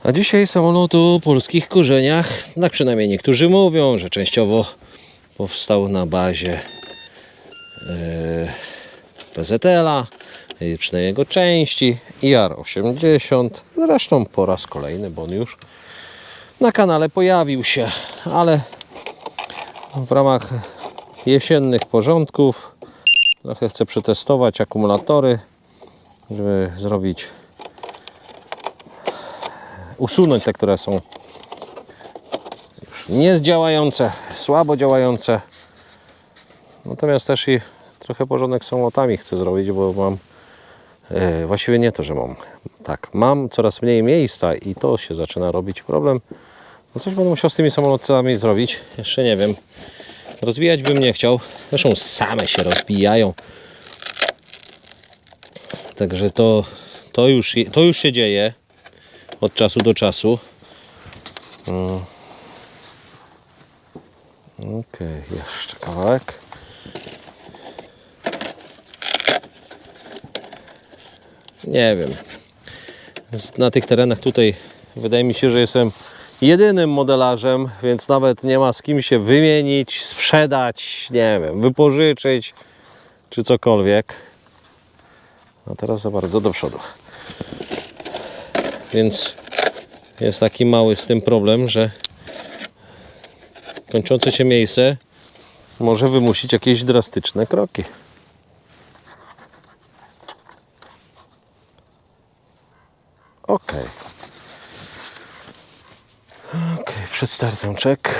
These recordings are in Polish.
A dzisiaj samolot o polskich korzeniach, tak przynajmniej niektórzy mówią, że częściowo powstał na bazie PZL-a, przynajmniej jego części, IR-80. Zresztą po raz kolejny, bo on już na kanale pojawił się, ale w ramach jesiennych porządków trochę chcę przetestować akumulatory, żeby usunąć te, które są już niedziałające, słabo działające. Natomiast też i trochę porządek z samolotami chcę zrobić, bo mam właściwie nie to, że mam. Tak, mam coraz mniej miejsca i to się zaczyna robić problem. No coś będę musiał z tymi samolotami zrobić. Jeszcze nie wiem. Rozwijać bym nie chciał. Zresztą same się rozbijają. Także to już się dzieje od czasu do czasu. Okej, jeszcze kawałek. Nie wiem. Na tych terenach tutaj wydaje mi się, że jestem jedynym modelarzem, więc nawet nie ma z kim się wymienić, sprzedać, nie wiem, wypożyczyć czy cokolwiek. A teraz za bardzo do przodu. Więc jest taki mały z tym problem, że kończące się miejsce może wymusić jakieś drastyczne kroki. Ok, przed startem czek.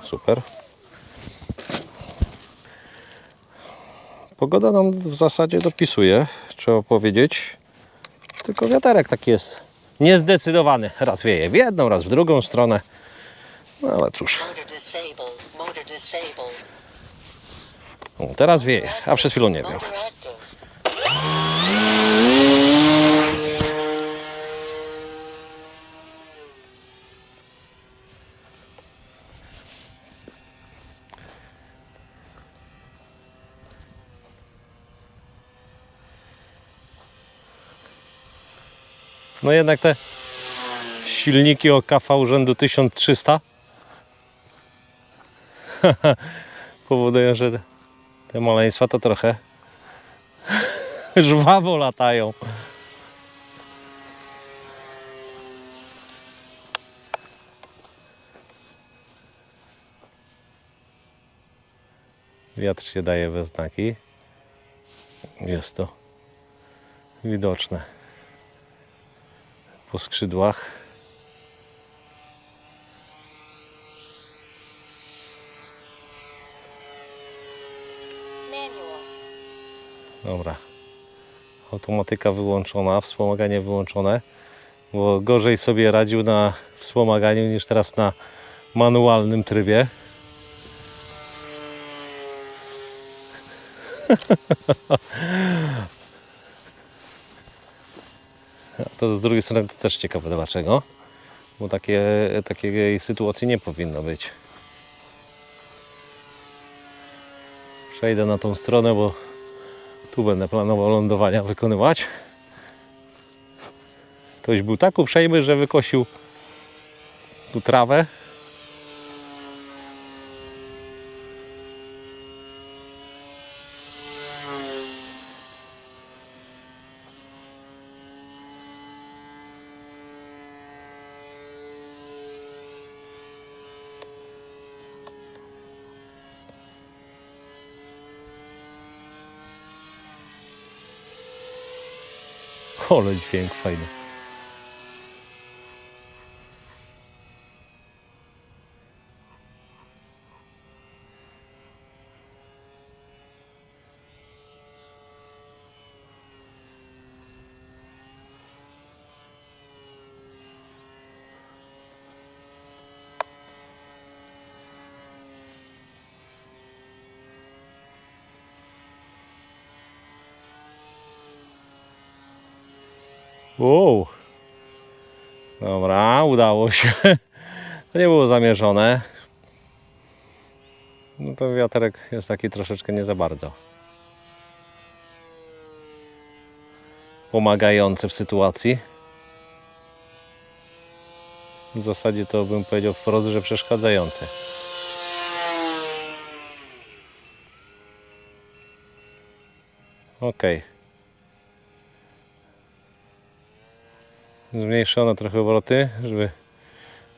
Super. Pogoda nam w zasadzie dopisuje, trzeba powiedzieć. Tylko wiaterek taki jest niezdecydowany. Raz wieje w jedną, raz w drugą stronę. No ale cóż. O, teraz wieje, a przed chwilą nie wiał. No jednak te silniki OKV rzędu 1300 powodują, że te maleństwa to trochę żwawo latają. Wiatr się daje we znaki. Jest to widoczne po skrzydłach. Dobra. Automatyka wyłączona, wspomaganie wyłączone, bo gorzej sobie radził na wspomaganiu niż teraz na manualnym trybie. To z drugiej strony to też ciekawe dlaczego, bo takiej sytuacji nie powinno być. Przejdę na tą stronę, bo tu będę planował lądowania wykonywać. Ktoś był tak uprzejmy, że wykosił tu trawę. Ale dźwięk fajny. Wow. Dobra, udało się. To nie było zamierzone. No to wiaterek jest taki troszeczkę nie za bardzo pomagający w sytuacji. W zasadzie to bym powiedział wprost, że przeszkadzający. Ok. Zmniejszono trochę obroty, żeby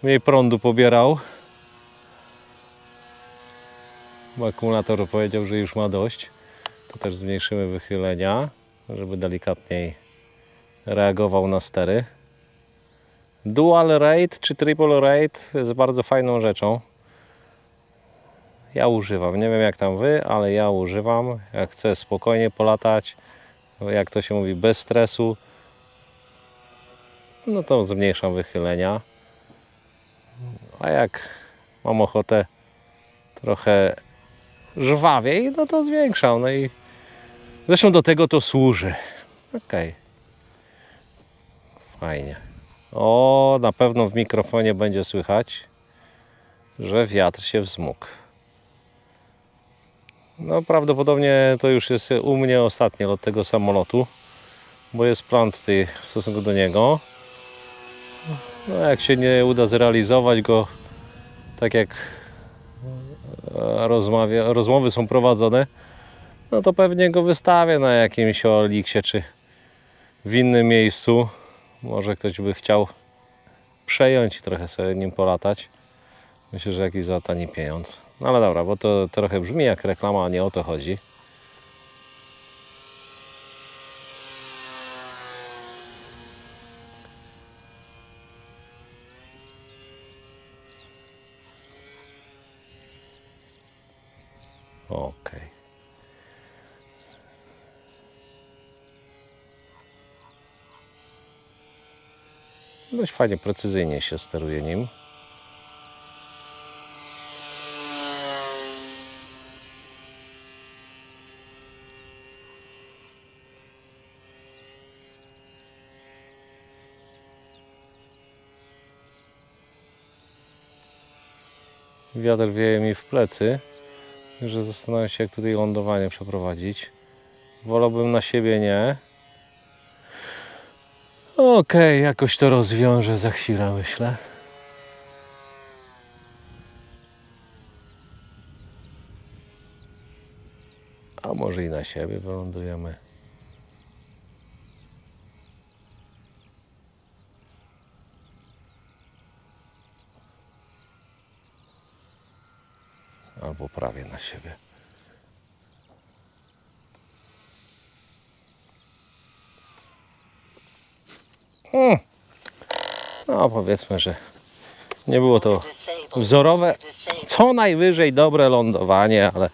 mniej prądu pobierał. Bo akumulator powiedział, że już ma dość. To też zmniejszymy wychylenia, żeby delikatniej reagował na stery. Dual rate czy triple rate jest bardzo fajną rzeczą. Ja używam. Nie wiem jak tam wy, ale ja używam. Jak chcę spokojnie polatać, jak to się mówi, bez stresu, no to zmniejszam wychylenia. A jak mam ochotę trochę żwawiej, no to zwiększam. No i zresztą do tego to służy. Ok. Fajnie. O, na pewno w mikrofonie będzie słychać, że wiatr się wzmógł. No prawdopodobnie to już jest u mnie ostatni lot tego samolotu, bo jest plan tutaj w stosunku do niego. No jak się nie uda zrealizować go tak jak rozmowy są prowadzone, no to pewnie go wystawię na jakimś Oliksie czy w innym miejscu. Może ktoś by chciał przejąć i trochę sobie nim polatać. Myślę, że jakiś za tani pieniądz. No ale dobra, bo to trochę brzmi jak reklama, a nie o to chodzi. Okej. Dość fajnie, precyzyjnie się steruje nim. Wiatr wieje mi w plecy, że zastanawiam się, jak tutaj lądowanie przeprowadzić. Wolałbym na siebie nie. Okej, jakoś to rozwiążę za chwilę, myślę. A może i na siebie wylądujemy. Albo prawie na siebie. No powiedzmy, że nie było to wzorowe, co najwyżej dobre lądowanie, ale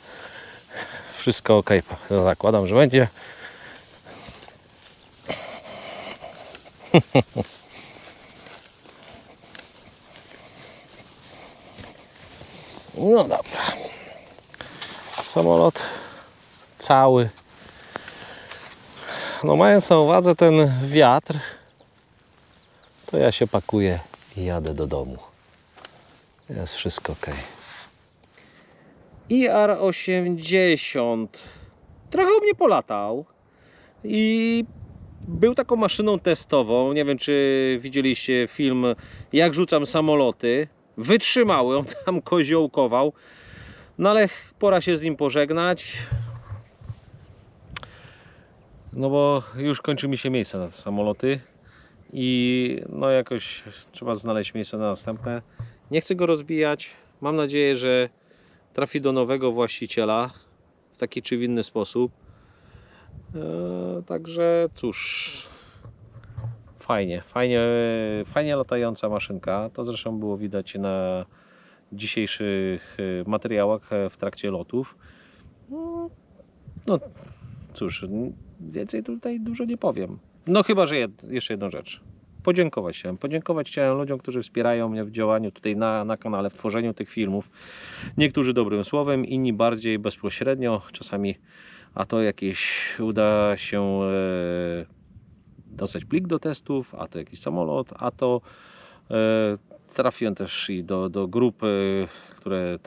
wszystko ok. Zakładam, że będzie. No dobra. Samolot cały. No mając na uwadze ten wiatr, to ja się pakuję i jadę do domu. Jest wszystko ok. IR-80 trochę u mnie polatał i był taką maszyną testową. Nie wiem, czy widzieliście film, jak rzucam samoloty. Wytrzymały, on tam koziołkował. No ale pora się z nim pożegnać. No bo już kończy mi się miejsce na te samoloty. I no jakoś trzeba znaleźć miejsce na następne. Nie chcę go rozbijać. Mam nadzieję, że trafi do nowego właściciela w taki czy w inny sposób. Także cóż, fajnie latająca maszynka. To zresztą było widać na dzisiejszych materiałach w trakcie lotów. No cóż, więcej tutaj dużo nie powiem. No chyba, że jeszcze jedną rzecz. Podziękować chciałem ludziom, którzy wspierają mnie w działaniu tutaj na kanale, w tworzeniu tych filmów. Niektórzy dobrym słowem, inni bardziej bezpośrednio. Czasami a to jakieś uda się dostać plik do testów, a to jakiś samolot, a to Trafiłem też i do grup, które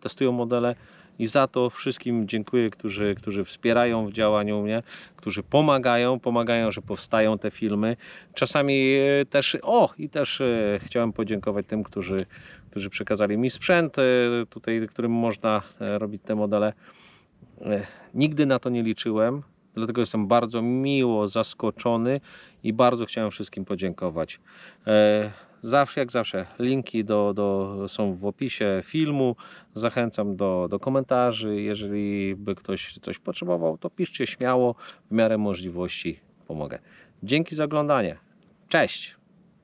testują modele i za to wszystkim dziękuję, którzy wspierają w działaniu mnie, którzy pomagają, że powstają te filmy. Czasami też, chciałem podziękować tym, którzy przekazali mi sprzęt, tutaj, którym można robić te modele. Nigdy na to nie liczyłem, dlatego jestem bardzo miło zaskoczony i bardzo chciałem wszystkim podziękować. Zawsze, jak zawsze, linki są w opisie filmu. Zachęcam do komentarzy. Jeżeli by ktoś coś potrzebował, to piszcie śmiało, w miarę możliwości pomogę. Dzięki za oglądanie. Cześć!